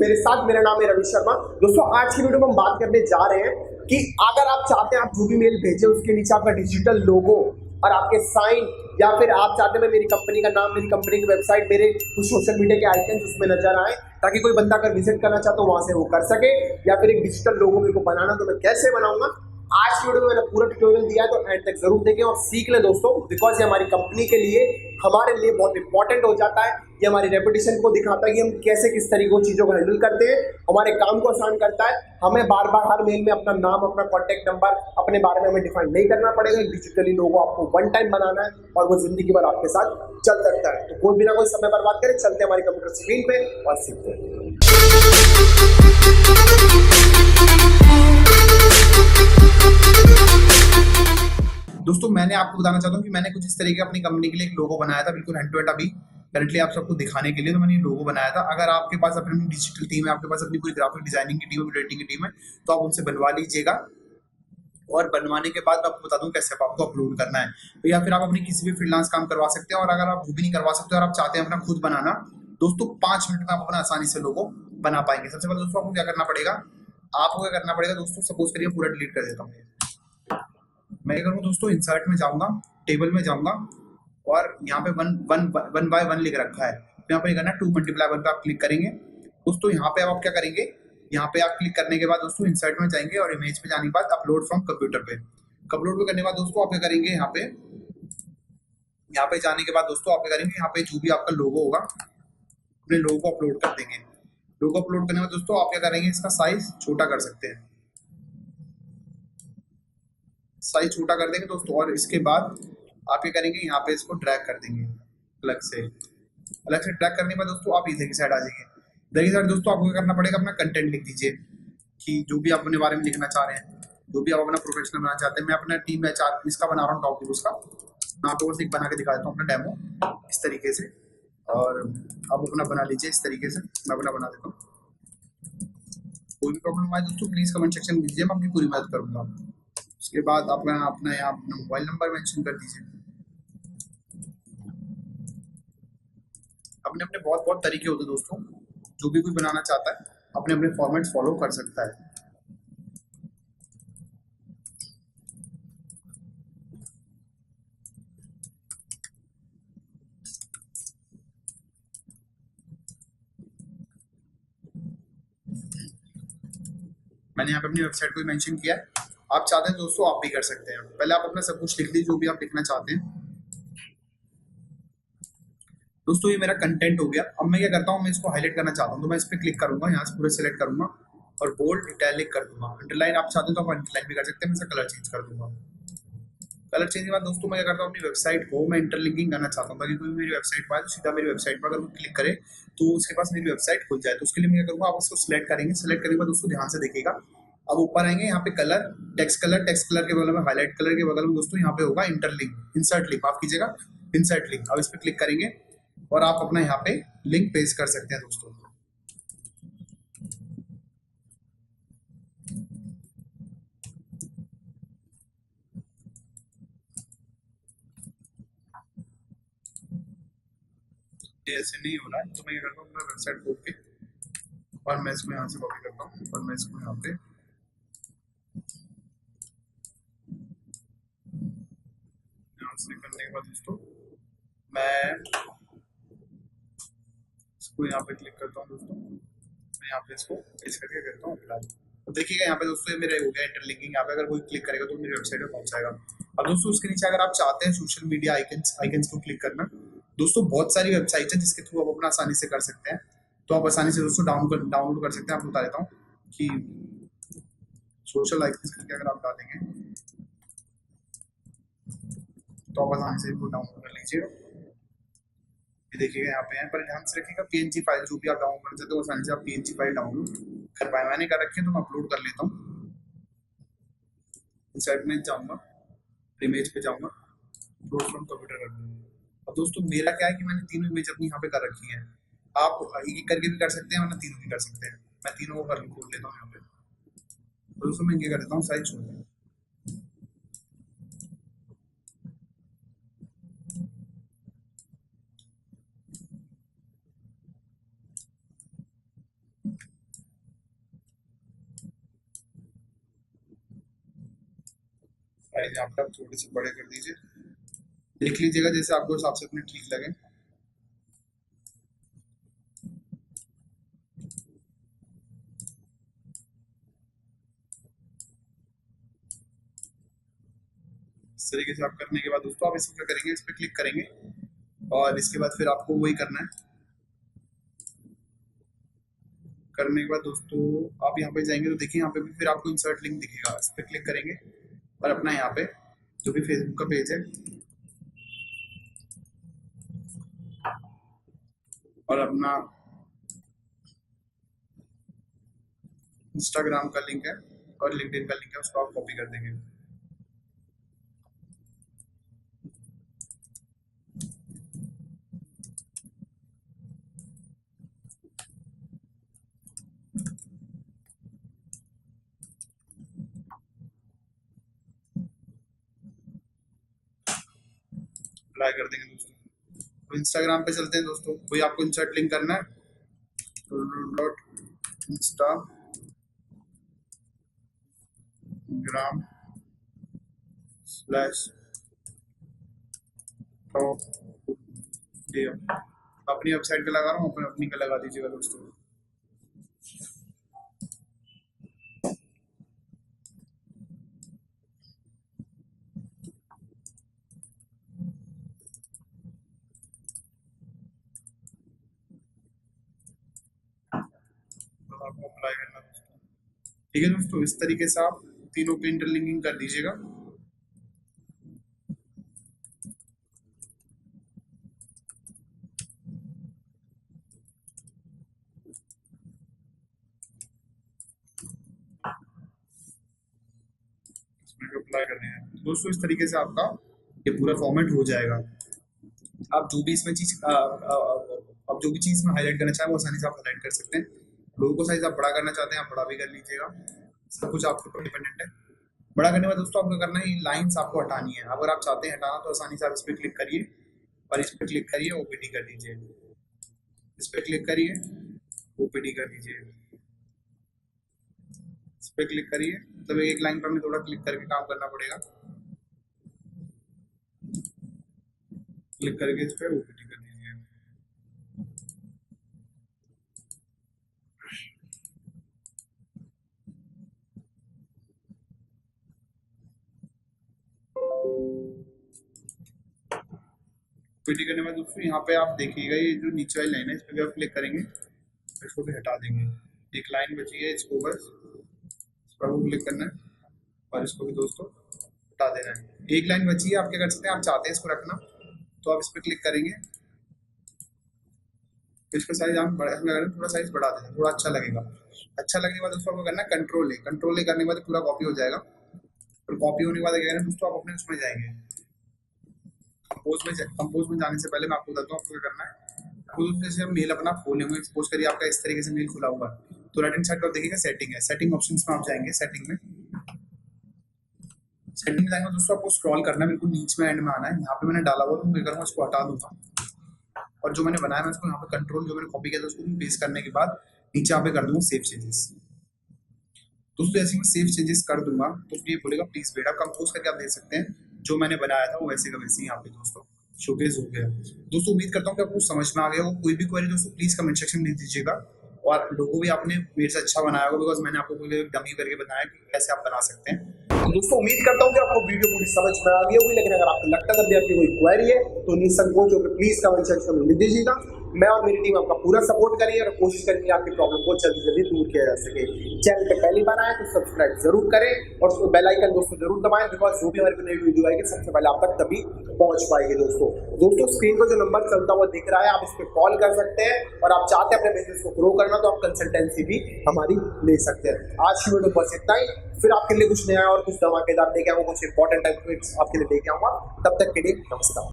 मेरे साथ। मेरा नाम है रवि शर्मा। दोस्तों आज की वीडियो में हम बात करने जा रहे हैं कि अगर आप चाहते हैं आप जो भी मेल भेजें उसके नीचे आपका डिजिटल लोगो और आपके साइन, या फिर आप चाहते हैं मेरी कंपनी का नाम, मेरी कंपनी की वेबसाइट, मेरे कुछ सोशल मीडिया के आइकन्स उसमें नजर आए, ताकि कोई बंदा अगर विजिट करना चाहता हो वहां से वो कर सके, या फिर एक डिजिटल लोगो मेरे को बनाना तो मैं कैसे बनाऊंगा, आज की वीडियो में मैंने पूरा ट्यूटोरियल दिया है, तो एंड तक जरूर देखें और सीख लें दोस्तों, बिकॉज ये हमारी कंपनी के लिए, हमारे लिए बहुत इंपॉर्टेंट हो जाता है। ये हमारी रेपुटेशन को दिखाता है कि हम कैसे किस तरीके की चीजों को हैंडल करते हैं, हमारे काम को आसान करता है। हमें बार बार हर मेल में अपना नाम, अपना कॉन्टैक्ट नंबर, अपने बारे में हमें डिफाइन नहीं करना पड़ेगा। डिजिटली लोगो आपको वन टाइम बनाना है और वो जिंदगी भर आपके साथ चल सकता है। तो कोई बिना कोई समय बर्बाद करे चलते हमारी कंप्यूटर स्क्रीन पे और सीखते हैं। दोस्तों मैंने आपको बताना चाहता हूँ कि मैंने कुछ इस तरीके अपनी कंपनी के लिए एक लोगो बनाया था, बिल्कुल हैंड टू हैंड, अभी करंटली आप सबको दिखाने के लिए तो मैंने ये लोगो बनाया था। अगर आपके पास अपनी डिजिटल टीम है, आपके पास अपनी पूरी ग्राफिक डिजाइनिंग की टीम है, वीडियो एडिटिंग की टीम है, तो आप उनसे बनवा लीजिएगा। और बनवाने के बाद मैं आपको बता दूं कैसे आपको अपलोड करना है। तो या फिर आप अपनी किसी भी फ्रीलांस काम करवा सकते हैं, और अगर आप वो भी नहीं करवा सकते और आप चाहते हैं अपना खुद बनाना, दोस्तों 5 मिनट में आप अपना आसानी से लोगो बना पाएंगे। सबसे पहले दोस्तों आपको क्या करना पड़ेगा, आपको क्या करना पड़ेगा दोस्तों, सपोज करिए पूरा डिलीट कर देता हूँ। मैं क्या करूँ दोस्तों, इंसर्ट में जाऊंगा, टेबल में जाऊंगा, और यहाँ पे वन बाय वन लिख रखा है, तो यहाँ पे करना 2 × 1 पे आप क्लिक करेंगे। दोस्तों यहाँ पे आप क्या करेंगे, यहाँ पे आप क्लिक करने के बाद दोस्तों इंसर्ट में जाएंगे और इमेज पे जाने के बाद अपलोड फ्रॉम कंप्यूटर पे, अपलोड पे करने के बाद दोस्तों आप क्या करेंगे, यहाँ पे जाने के बाद दोस्तों आप क्या करेंगे, यहाँ पे जो भी आपका लोगो होगा अपने लोगो को अपलोड कर देंगे। लोगो अपलोड करने के बाद दोस्तों आप क्या करेंगे, इसका साइज छोटा कर सकते हैं, साइज छोटा कर देंगे दोस्तों। और इसके बाद आप क्या करेंगे, यहाँ पे इसको ड्रैग कर देंगे अलग से ड्रैग करने के बाद दोस्तों आप इधर की साइड आ जाएंगे। इधर की साइड दोस्तों आपको क्या करना पड़ेगा, अपना कंटेंट लिख दीजिए कि जो भी आप अपने बारे में लिखना चाह रहे हैं, जो भी आप अपना प्रोफेशनल बनाना चाहते हैं। मैं अपना टीम एचआर इसका बना रहा हूँ, टॉप उसका मैं आपको बस एक बना के दिखा देता हूँ अपना डेमो इस तरीके से, और आप अपना बना लीजिए इस तरीके से। मैं अपना बना देता हूँ। कोई भी प्रॉब्लम आए दोस्तों प्लीज कमेंट सेक्शन में दीजिए, मैं आपकी पूरी मदद करूंगा। उसके बाद आप अपना यहाँ अपना मोबाइल नंबर मेंशन कर दीजिए। अपने अपने बहुत बहुत तरीके होते हैं दोस्तों, जो भी कोई बनाना चाहता है अपने अपने फॉर्मेट फॉलो कर सकता है। मैंने यहाँ पे अपनी वेबसाइट को मेंशन किया है, आप चाहते हैं दोस्तों आप भी कर सकते हैं। पहले आप अपना सब कुछ लिख लीजिए जो भी आप लिखना चाहते हैं। दोस्तों ये मेरा कंटेंट हो गया। अब मैं क्या करता हूँ, मैं इसको हाईलाइट करना चाहता हूँ, तो मैं इस पर क्लिक करूंगा, यहाँ से पूरे सिलेक्ट करूंगा और बोल्ड इटैलिक कर दूंगा। अंडरलाइन आप चाहते हैं तो आप अंडरलाइन भी कर सकते हैं, मैं इसका कलर चेंज कर दूंगा। कलर चेंज के बाद दोस्तों मैं क्या करता हूँ, अपनी वेबसाइट को मैं इंटरलिंकिंग करना चाहता हूँ, ताकि कोई मेरी वेबसाइट पर आए तो सीधा मेरी वेबसाइट पर अगर वो क्लिक करे तो उसके पास मेरी वेबसाइट खुल जाए। तो उसके लिए मैं क्या करूँगा, आप उसको सिलेक्ट करेंगे, सिलेक्ट करने के बाद उसको ध्यान से देखिएगा। अब ऊपर आएंगे, यहाँ पे कलर, टेक्स्ट कलर के बगल में हाईलाइट कलर के बगल में दोस्तों यहाँ पे होगा इंटरलिंक, इंसर्ट लिंक, माफ कीजिएगा इंसर्ट लिंक। अब इस पर क्लिक करेंगे और आप अपना यहाँ पे लिंक पेस्ट कर सकते हैं दोस्तों। ऐसे नहीं हो रहा है तो मैं क्या करता हूँ, अपना वेबसाइट खोल के और मैं इसको यहाँ से कॉपी करता हूँ और मैं इसको यहाँ पे करने के बाद दोस्तों मैं इसको यहाँ पे क्लिक करता हूँ दोस्तों, मैं यहाँ पे इसको पेस्ट करके करता हूँ अप्लाई। तो देखिएगा यहाँ पे दोस्तों ये मेरा हो गया इंटरलिंकिंग। यहाँ पे अगर कोई क्लिक करेगा तो मेरी वेबसाइट पे पहुंच जाएगा। अब दोस्तों उसके नीचे अगर आप चाहते हैं सोशल मीडिया आइकन्स को क्लिक करना, दोस्तों बहुत सारी वेबसाइट है जिसके थ्रू आप अपना आसानी से कर सकते हैं। तो आप आसानी से दोस्तों डाउनलोड कर सकते हैं। आपको बता देता हूँ कि सोशल आइकन्स करके अगर आप डालेंगे तो आप आसानी से इनको डाउनलोड कर लीजिएगा। ये देखिएगा यहाँ पे है, पर ध्यान से रखिएगा पीएनजी फाइल जो भी आप डाउनलोड करना चाहते हो आसानी से आप पीएनजी फाइल डाउनलोड कर पाए। मैंने कर रखी है तो मैं अपलोड कर लेता हूँ। इंसर्ट में जाऊंगा, इमेज पे जाऊंगा, अपलोड फ्रॉम कंप्यूटर कर दूंगा। अब दोस्तों मेरा क्या है कि मैंने तीनों इमेज अपनी यहाँ पे कर रखी है। आप एक एक करके भी कर सकते हैं, वरना तीनों भी कर सकते हैं। मैं तीनों को कर लेता हूँ यहाँ पे। तो दोस्तों मैं ये कर देता हूँ, साइज छोड़ दूँ। साइज यहाँ पे आप थोड़े से बड़े कर दीजिए, देख लीजिएगा जैसे आपको हिसाब से अपने ठीक लगे। इस तरीके से आप करने के बाद दोस्तों आप इसको क्या करेंगे, इस पर क्लिक करेंगे और इसके बाद फिर आपको वही करना है। करने के बाद दोस्तों आप यहाँ पे जाएंगे तो देखिए यहाँ पे भी फिर आपको इंसर्ट लिंक दिखेगा, इस पर क्लिक करेंगे और अपना यहाँ पे जो भी फेसबुक का पेज है और अपना इंस्टाग्राम का लिंक है और लिंक्डइन का लिंक है, उसको आप कॉपी कर देंगे। अप्लाई कर देंगे दोस्तों। तो इंस्टाग्राम पे चलते हैं दोस्तों, कोई आपको इंसर्ट लिंक करना है, डॉट इंस्टाग्राम स्लैश अपनी वेबसाइट का लगा रहा हूँ, अपनी का लगा दीजिएगा दोस्तों। आपको अप्लाई करना दोस्तों, ठीक है दोस्तों। इस तरीके से आप तीनों पे इंटरलिंकिंग कर दीजिएगा। अप्लाई करने हैं दोस्तों, इस तरीके से आपका ये पूरा फॉर्मेट हो जाएगा। आप जो भी इसमें चीज आप जो भी चीज में हाईलाइट करना चाहें वो आसानी से आप हाईलाइट कर सकते हैं। लोगों को साइज आप बड़ा करना चाहते हैं आप बड़ा भी कर लीजिएगा, सब कुछ आपके ऊपर डिपेंडेंट है। बड़ा करने के बाद दोस्तों आपको करना है, ये लाइंस आपको हटानी है। अगर आप चाहते हैं हटाना तो आसानी से आप इस पर क्लिक करिए और इस पर क्लिक करिए, ओपीडी कर दीजिए। इस पर क्लिक करिए, ओपीडी कर दीजिए। इस पर क्लिक करिए, मतलब एक लाइन पर हमें थोड़ा क्लिक करके काम करना पड़ेगा। क्लिक करके इस पर ओपीडी कर दीजिए। ओपीडी करने में दोस्तों यहाँ पे आप देखिएगा ये जो नीचे वाली लाइन है इस पर आप क्लिक करेंगे, इसको भी हटा देंगे। एक लाइन बची है, इसको बस इस पर क्लिक करना है और इसको भी दोस्तों हटा देना है। एक लाइन बची है, आप क्या कर सकते हैं, आप चाहते हैं इसको रखना तो आप इस पर क्लिक करेंगे, इसका साइज हम बड़ा थोड़ा साइज बढ़ा देंगे, थोड़ा अच्छा लगेगा। अच्छा लगने के बाद दोस्तों आपको करना है कंट्रोल ए। कंट्रोल ए करने के बाद पूरा कॉपी हो जाएगा और कॉपी होने के बाद क्या करें दोस्तों, आप अपने उसमें जाएंगे कंपोज में जाने से पहले मैं आपको बताता हूँ आपको क्या करना है। खुद जैसे हम मेल अपना खोलेंगे, सपोज करिए आपका इस तरीके से मेल खुला हुआ है तो राइट हैंड साइड पर देखिएगा सेटिंग है, सेटिंग ऑप्शंस में आप जाएंगे। सेटिंग में जाएंगे दोस्तों, आपको स्क्रॉल करना है, बिल्कुल नीचे में एंड में आना है। यहाँ पे मैंने डाला हुआ तो मैं करूँगा इसको हटा दूंगा और जो मैंने बनाया मैं उसको यहाँ पे कंट्रोल जो मैंने कॉपी किया था उसको पेस्ट करने के बाद नीचे यहाँ पे कर दूंगा सेव चेंजेस। दोस्तों जैसे मैं सेव चेंजेस कर दूंगा तो ये बोलेगा प्लीज वेट। आप कंपोज करके आप देख सकते हैं जो मैंने बनाया था वो वैसे का वैसे यहाँ पे दोस्तों शोकेस हो गया। दोस्तों उम्मीद करता हूँ कि आपको समझ में आ गया हो। कोई भी क्वेरी दोस्तों प्लीज कमेंट सेक्शन में दीजिएगा और लोगो भी आपने मेरे से अच्छा बनाया होगा बिकॉज मैंने आपको डमी करके बताया कि कैसे आप बना सकते हैं। तो दोस्तों उम्मीद करता हूँ कि आपको वीडियो पूरी समझ में आ गई होगी, लेकिन अगर आपको लगता है तब भी आपकी कोई क्वेरी है तो निसंकोच होकर प्लीज कमेंट सेक्शन में लिख दीजिएगा। मैं और मेरी टीम आपका पूरा सपोर्ट करेंगे और कोशिश करेंगे आपकी प्रॉब्लम को जल्दी जल्दी दूर किया जा सके। चैनल पे पहली बार आए तो सब्सक्राइब जरूर करें और उसको बेल आइकन दोस्तों जरूर दबाएं बिकॉज जो भी हमारी नई वीडियो आएगी सबसे पहले आप तक तभी पहुंच पाएगी। दोस्तों स्क्रीन पर जो नंबर चलता हुआ दिख रहा है आप इस पर कॉल कर सकते हैं और आप चाहते हैं अपने बिजनेस को ग्रो करना तो आप कंसल्टेंसी भी हमारी ले सकते हैं। आज की वीडियो बस इतना ही, फिर आपके लिए कुछ नया और कुछ धमाकेदार लेके आऊंगा, कुछ इंपॉर्टेंट आपके लिए लेके आऊंगा। तब तक के लिए नमस्कार।